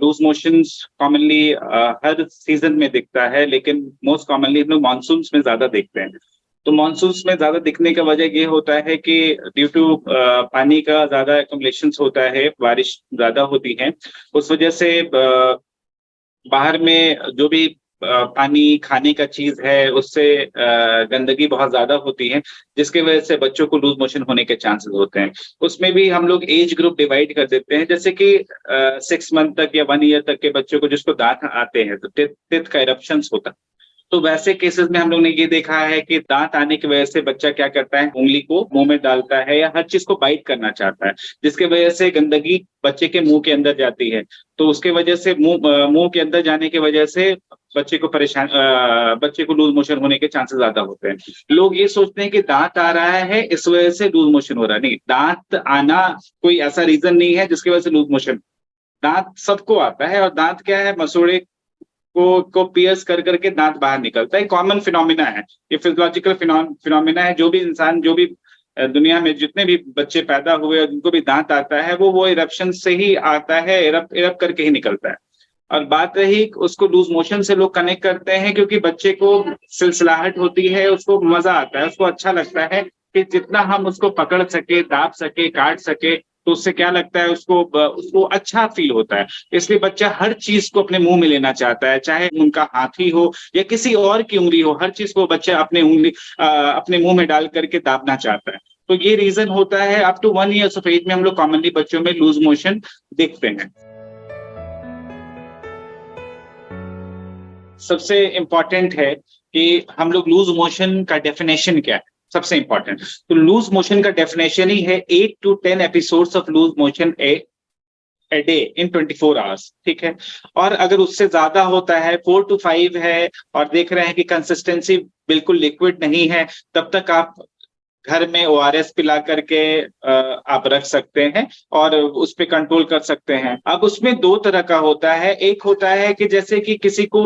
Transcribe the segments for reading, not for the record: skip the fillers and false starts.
Loose motions commonly हर season में दिखता है, लेकिन मोस्ट कॉमनली हम लोग मानसून्स में ज्यादा देखते हैं। तो मानसून्स में ज्यादा दिखने का वजह ये होता है कि ड्यू टू पानी का ज्यादा एक्युमुलेशन होता है, बारिश ज्यादा होती है, उस वजह से बाहर में जो भी पानी खाने का चीज है उससे गंदगी बहुत ज्यादा होती है, जिसकी वजह से बच्चों को लूज मोशन होने के चांसेस होते हैं। उसमें भी हम लोग एज ग्रुप डिवाइड कर देते हैं, जैसे कि 6 मंथ तक या 1 ईयर तक के बच्चों को जिसको दांत आते हैं तो टिथ का इरप्शन होता है। तो वैसे केसेस में हम लोग ने ये देखा है कि दांत आने की वजह से बच्चा क्या करता है, उंगली को मुंह में डालता है या हर चीज को बाइट करना चाहता है, जिसकी वजह से गंदगी बच्चे के मुंह के अंदर जाती है। तो उसके वजह से मुंह के अंदर जाने की वजह से बच्चे को लूज मोशन होने के चांसेस ज्यादा होते हैं। लोग ये सोचते हैं कि दांत आ रहा है इस वजह से लूज मोशन हो रहा है। नहीं, दांत आना कोई ऐसा रीजन नहीं है जिसकी वजह से लूज मोशन। दांत सबको आता है, और दांत क्या है, मसूड़े को पियर्स कर करके दांत बाहर निकलता है, कॉमन फिनोमिना है, ये फिजियोलॉजिकल फिनोमिना है। जो भी इंसान, जो भी दुनिया में जितने भी बच्चे पैदा हुए और जिनको भी दांत आता है वो इरप्शन से ही आता है, इरप करके ही निकलता है। और बात रही उसको लूज मोशन से लोग कनेक्ट करते हैं क्योंकि बच्चे को सिलसिलाहट होती है, उसको मजा आता है, उसको अच्छा लगता है कि जितना हम उसको पकड़ सके, दाब सके, काट सके, तो उससे क्या लगता है, उसको अच्छा फील होता है। इसलिए बच्चा हर चीज को अपने मुंह में लेना चाहता है, चाहे उनका हाथी हो या किसी और की उंगली हो, हर चीज को बच्चा अपने मुंह में डाल करके दाबना चाहता है। तो ये रीजन होता है। Up to 1 year of as में हम लोग कॉमनली बच्चों में लूज मोशन देखते हैं। सबसे इम्पोर्टेंट है कि हम लोग लूज मोशन का डेफिनेशन क्या है, सबसे इंपॉर्टेंट। तो लूज मोशन का डेफिनेशन ही है 8 to 10 episodes of loose motion a day in 24 hours, ठीक है। और अगर उससे ज्यादा होता है, 4 to 5 है, और देख रहे हैं कि कंसिस्टेंसी बिल्कुल लिक्विड नहीं है, तब तक आप घर में ORS पिला करके आप रख सकते हैं और उस पे कंट्रोल कर सकते हैं। अब उसमें 2 तरह का होता है। एक होता है कि जैसे कि किसी को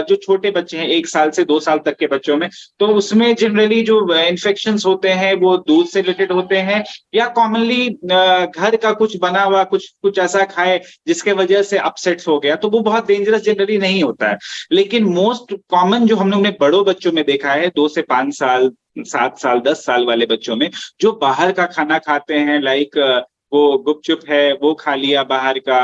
जो छोटे बच्चे हैं 1 साल से 2 साल तक के बच्चों में, तो उसमें जनरली जो इन्फेक्शंस होते हैं वो दूध से रिलेटेड होते हैं, या कॉमनली घर का कुछ बना हुआ कुछ ऐसा खाए जिसके वजह से अपसेट्स हो गया, तो वो बहुत डेंजरस जनरली नहीं होता है। लेकिन मोस्ट कॉमन जो हम लोग ने बड़ों बच्चों में देखा है, 2 से 5 साल, 7 साल, 10 साल वाले बच्चों में, जो बाहर का खाना खाते हैं, लाइक वो गुपचुप है वो खा लिया बाहर का,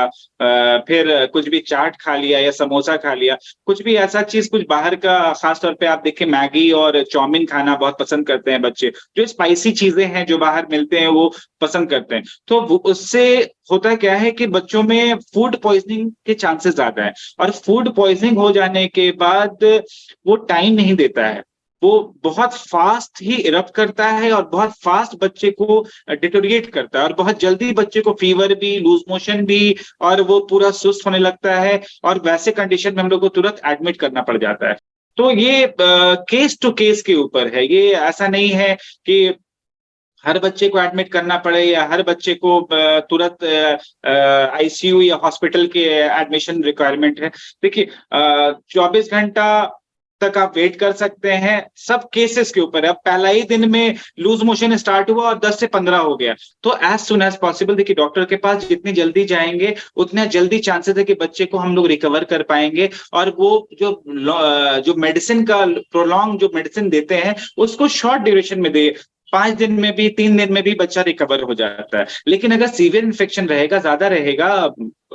फिर कुछ भी चाट खा लिया या समोसा खा लिया, कुछ भी ऐसा चीज कुछ बाहर का, खासतौर पे आप देखें मैगी और चाउमीन खाना बहुत पसंद करते हैं बच्चे, जो स्पाइसी चीजें हैं जो बाहर मिलते हैं वो पसंद करते हैं। तो उससे होता क्या है कि बच्चों में फूड पॉइजनिंग के चांसेस ज्यादा है, और फूड पॉइजनिंग हो जाने के बाद वो टाइम नहीं देता है, वो बहुत फास्ट ही इरप्ट करता है और बहुत फास्ट बच्चे को डिटोरिएट करता है, और बहुत जल्दी बच्चे को फीवर भी, लूज मोशन भी, और वो पूरा सुस्त होने लगता है, और वैसे कंडीशन में हम लोग को तुरंत एडमिट करना पड़ जाता है। तो ये केस टू केस के ऊपर है, ये ऐसा नहीं है कि हर बच्चे को एडमिट करना पड़े या हर बच्चे को तुरंत ICU या हॉस्पिटल के एडमिशन रिक्वायरमेंट है। देखिए 24 घंटा तक आप वेट कर सकते हैं, सब केसेस के ऊपर है। अब पहला ही दिन में लूज मोशन स्टार्ट हुआ और 10 से 15 हो गया, तो एज सुन एज पॉसिबल देखिए डॉक्टर के पास जितनी जल्दी जाएंगे उतने जल्दी चांसेस है कि बच्चे को हम लोग रिकवर कर पाएंगे, और वो जो मेडिसिन का प्रोलॉन्ग जो मेडिसिन देते हैं उसको शॉर्ट ड्यूरेशन में दे, 5 दिन में भी, 3 दिन में भी बच्चा रिकवर हो जाता है। लेकिन अगर सीवियर इन्फेक्शन रहेगा, ज्यादा रहेगा,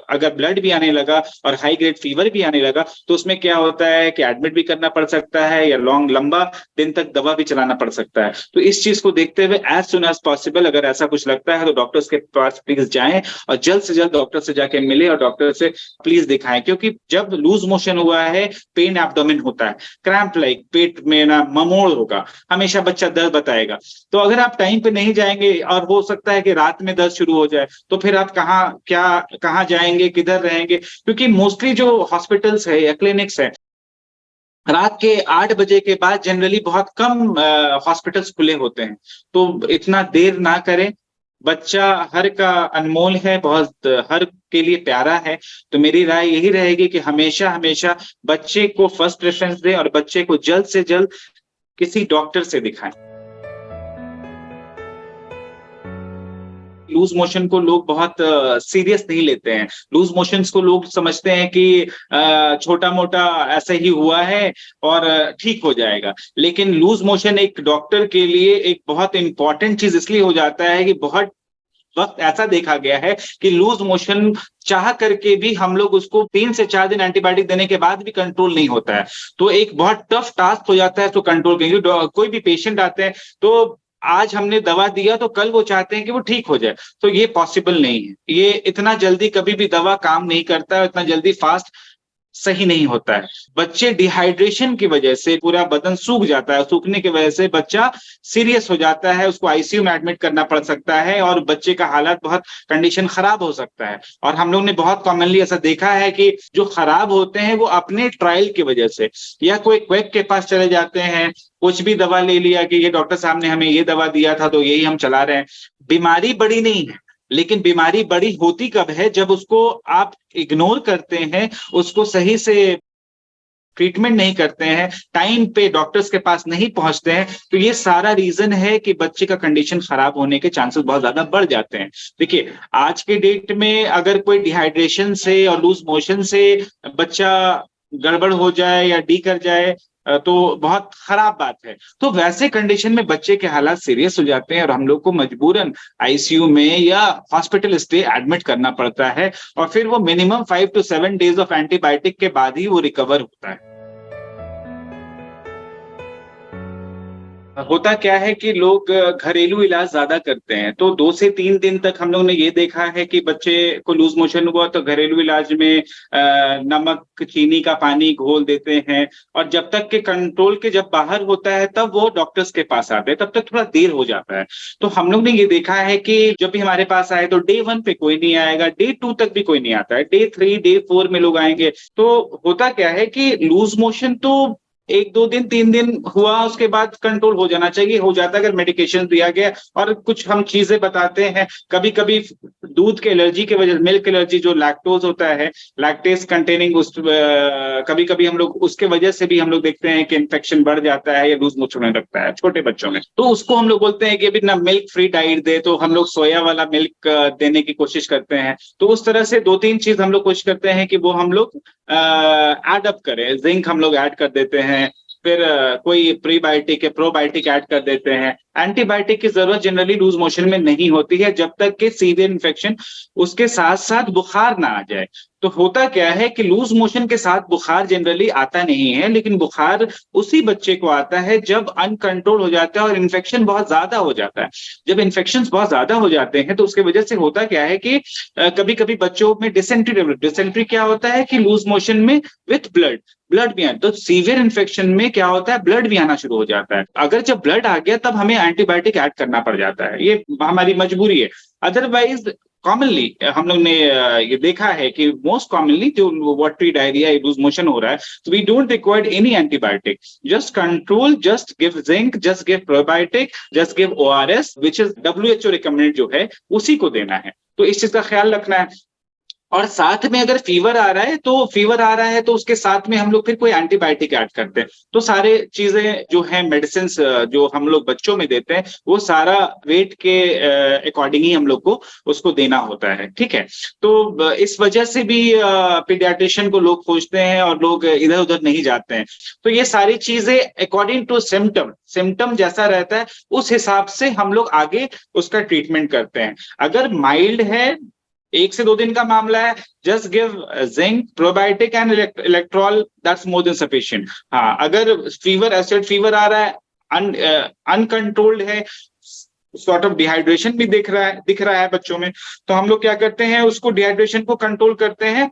अगर ब्लड भी आने लगा और हाई ग्रेड फीवर भी आने लगा, तो उसमें क्या होता है कि एडमिट भी करना पड़ सकता है या लंबा दिन तक दवा भी चलाना पड़ सकता है। तो इस चीज को देखते हुए एज सुन एज पॉसिबल अगर ऐसा कुछ लगता है तो डॉक्टर्स के पास प्लीज जाएं, और जल्द से जल्द डॉक्टर से जाके मिले और डॉक्टर से प्लीज दिखाएं। क्योंकि जब लूज मोशन हुआ है, पेन एब्डोमेन होता है, क्रैम्प लाइक पेट में ना ममोड़ होगा, हमेशा बच्चा दर्द बताएगा। तो अगर आप टाइम पे नहीं जाएंगे और हो सकता है कि रात में दर्द शुरू हो जाए, तो फिर आप कहाँ जाएंगे, किधर रहेंगे? क्योंकि मोस्टली जो हॉस्पिटल्स है या क्लिनिक्स है, रात के 8 बजे के बाद जनरली बहुत कम हॉस्पिटल्स खुले होते हैं। तो इतना देर ना करें, बच्चा हर का अनमोल है, बहुत हर के लिए प्यारा है। तो मेरी राय यही रहेगी कि हमेशा हमेशा बच्चे को फर्स्ट प्रेफरेंस दें और बच्चे को जल्द से जल्द किसी डॉक्टर से दिखाएं। लूज मोशन को लोग बहुत सीरियस नहीं लेते हैं। लूज मोशंस को लोग समझते हैं कि छोटा मोटा ऐसे ही हुआ है और ठीक हो जाएगा। लेकिन लूज मोशन एक डॉक्टर के लिए एक बहुत इंपॉर्टेंट चीज इसलिए हो जाता है कि बहुत वक्त ऐसा देखा गया है कि लूज मोशन चाह करके भी हम लोग उसको 3 से 4 दिन एंटीबायोटिक देने के बाद भी कंट्रोल नहीं होता है। तो एक बहुत टफ टास्क हो जाता है इसको कंट्रोल करने के लिए। कोई भी पेशेंट आते हैं तो आज हमने दवा दिया तो कल वो चाहते हैं कि वो ठीक हो जाए, तो ये पॉसिबल नहीं है। ये इतना जल्दी कभी भी दवा काम नहीं करता है, इतना जल्दी फास्ट सही नहीं होता है। बच्चे डिहाइड्रेशन की वजह से पूरा बदन सूख जाता है, सूखने की वजह से बच्चा सीरियस हो जाता है, उसको आईसीयू में एडमिट करना पड़ सकता है और बच्चे का हालत बहुत कंडीशन खराब हो सकता है। और हम लोग ने बहुत कॉमनली ऐसा देखा है कि जो खराब होते हैं वो अपने ट्रायल की वजह से या कोई क्वेक के पास चले जाते हैं, कुछ भी दवा ले लिया कि ये डॉक्टर साहब ने हमें ये दवा दिया था तो यही हम चला रहे हैं। बीमारी बड़ी नहीं है, लेकिन बीमारी बड़ी होती कब है, जब उसको आप इग्नोर करते हैं, उसको सही से ट्रीटमेंट नहीं करते हैं, टाइम पे डॉक्टर्स के पास नहीं पहुंचते हैं, तो ये सारा रीजन है कि बच्चे का कंडीशन खराब होने के चांसेस बहुत ज्यादा बढ़ जाते हैं। देखिए, आज के डेट में अगर कोई डिहाइड्रेशन से और लूज मोशन से बच्चा गड़बड़ हो जाए या डी कर जाए तो बहुत खराब बात है। तो वैसे कंडीशन में बच्चे के हालात सीरियस हो जाते हैं और हम लोग को मजबूरन आईसीयू में या हॉस्पिटल स्टे एडमिट करना पड़ता है और फिर वो minimum 5 to 7 days of antibiotic के बाद ही वो रिकवर होता है। होता क्या है कि लोग घरेलू इलाज ज्यादा करते हैं, तो 2 से 3 दिन तक हम लोग ने ये देखा है कि बच्चे को लूज मोशन हुआ तो घरेलू इलाज में नमक चीनी का पानी घोल देते हैं और जब तक के कंट्रोल के जब बाहर होता है तब वो डॉक्टर्स के पास आते हैं, तब तक थोड़ा देर हो जाता है। तो हम लोग ने ये देखा है कि जब भी हमारे पास आए तो डे 1 पे कोई नहीं आएगा, डे 2 तक भी कोई नहीं आता है, डे 3 डे 4 में लोग आएंगे। तो होता क्या है कि लूज मोशन तो 1 2 दिन 3 दिन हुआ उसके बाद कंट्रोल हो जाना चाहिए, हो जाता है अगर मेडिकेशन दिया गया और कुछ हम चीजें बताते हैं। कभी कभी दूध के एलर्जी की वजह, मिल्क एलर्जी जो लैक्टोज होता है, लैक्टेज कंटेनिंग, उस कभी कभी हम लोग उसके वजह से भी हम लोग देखते हैं कि इन्फेक्शन बढ़ जाता है या लूज मोशन होने लगता है छोटे बच्चों में। तो उसको हम लोग बोलते हैं कि अभी ना मिल्क फ्री डाइट दे, तो हम लोग सोया वाला मिल्क देने की कोशिश करते हैं। तो उस तरह से 2 3 चीज हम लोग कोशिश करते हैं कि वो हम लोग ऐड अप करें। जिंक हम लोग ऐड कर देते हैं, फिर कोई प्रीबायोटिक या प्रोबायोटिक ऐड कर देते हैं। एंटीबायोटिक की जरूरत जनरली लूज मोशन में नहीं होती है जब तक कि सीवियर इन्फेक्शन उसके साथ साथ बुखार ना आ जाए। तो होता क्या है कि लूज मोशन के साथ बुखार जनरली आता नहीं है, लेकिन बुखार उसी बच्चे को आता है जब अनकंट्रोल हो जाता है और इन्फेक्शन बहुत ज्यादा हो जाता है। जब इन्फेक्शन बहुत ज्यादा हो जाते हैं तो उसके वजह से होता क्या है कि कभी कभी बच्चों में डिसेंट्री डेवलप। डिसेंट्री क्या होता है कि लूज मोशन में विथ ब्लड भी आना। तो सीवियर इन्फेक्शन में क्या होता है, ब्लड भी आना शुरू हो जाता है। अगर जब ब्लड आ गया तब हमें एंटीबायोटिक ऐड करना पड़ जाता है, ये हमारी मजबूरी है। अदरवाइज कॉमनली हम लोग ने ये देखा है कि मोस्ट कॉमनली जो वाटरी डायरिया लूज मोशन हो रहा है, तो we don't require any antibiotic, just control, just give zinc, just give probiotic, just give ORS which is WHO recommended जो है उसी को देना है। तो इस चीज का ख्याल रखना है। और साथ में अगर फीवर आ रहा है तो उसके साथ में हम लोग फिर कोई एंटीबायोटिक ऐड करते हैं। तो सारे चीजें जो है मेडिसिन जो हम लोग बच्चों में देते हैं वो सारा वेट के अकॉर्डिंग ही हम लोग को उसको देना होता है, ठीक है। तो इस वजह से भी पीडियाट्रिशियन को लोग खोजते हैं और लोग इधर उधर नहीं जाते हैं। तो ये सारी चीजें अकॉर्डिंग टू सिम्टम जैसा रहता है उस हिसाब से हम लोग आगे उसका ट्रीटमेंट करते हैं। अगर माइल्ड है, 1 से 2 दिन का मामला है, just give zinc, probiotic and Electral, that's more than sufficient. हाँ, अगर फीवर, एसिड फीवर आ रहा है, अनकंट्रोल्ड है, सॉर्ट ऑफ डिहाइड्रेशन भी दिख रहा है बच्चों में, तो हम लोग क्या करते हैं, उसको डिहाइड्रेशन को कंट्रोल करते हैं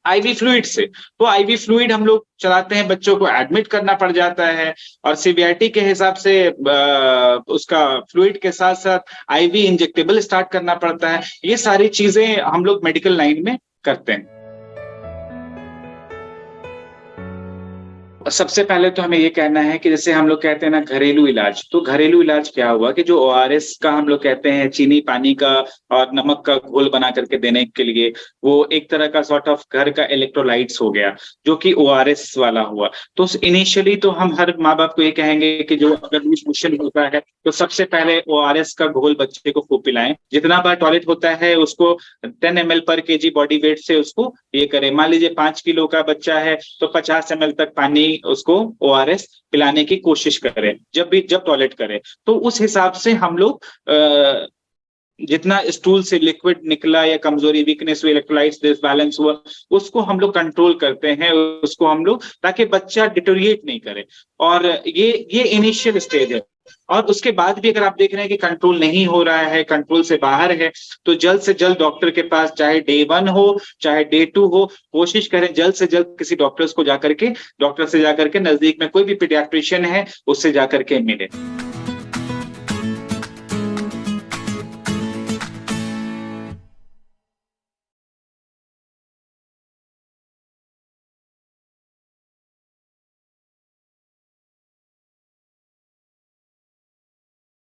आईवी फ्लूइड से। तो आईवी फ्लूइड हम लोग चलाते हैं, बच्चों को एडमिट करना पड़ जाता है और सीवीआईटी के हिसाब से उसका फ्लूइड के साथ साथ आईवी इंजेक्टेबल स्टार्ट करना पड़ता है। ये सारी चीजें हम लोग मेडिकल लाइन में करते हैं। सबसे पहले तो हमें ये कहना है कि जैसे हम लोग कहते हैं ना घरेलू इलाज, तो घरेलू इलाज क्या हुआ कि जो ओआरएस का हम लोग कहते हैं चीनी पानी का और नमक का घोल बना करके देने के लिए, वो एक तरह का सॉर्ट ऑफ घर का इलेक्ट्रोलाइट्स हो गया, जो कि ओआरएस वाला हुआ। तो इनिशियली तो हम हर माँ बाप को ये कहेंगे कि जो अगर लूज मोशन होता है तो सबसे पहले ओआरएस का घोल बच्चे को खूब पिलाएं। जितना बार टॉयलेट होता है उसको 10 ml पर केजी बॉडी वेट से उसको ये करें। मान लीजिए 5 किलो का बच्चा है तो 50 ml तक पानी उसको ओआरएस पिलाने की कोशिश करें जब टॉयलेट करें। तो उस हिसाब से हम लोग जितना स्टूल से लिक्विड निकला या कमजोरी वीकनेस हुई, इलेक्ट्रोलाइट्स डिसबैलेंस हुआ, उसको हम लोग कंट्रोल करते हैं, उसको हम लोग, ताकि बच्चा डिटोरिएट नहीं करे। और ये इनिशियल स्टेज है। और उसके बाद भी अगर आप देख रहे हैं कि कंट्रोल नहीं हो रहा है, कंट्रोल से बाहर है, तो जल्द से जल्द डॉक्टर के पास, चाहे डे 1 हो चाहे डे 2 हो, कोशिश करें जल्द से जल्द किसी डॉक्टर से जाकर के नजदीक में कोई भी पीडियाट्रिशियन है उससे जाकर के मिले।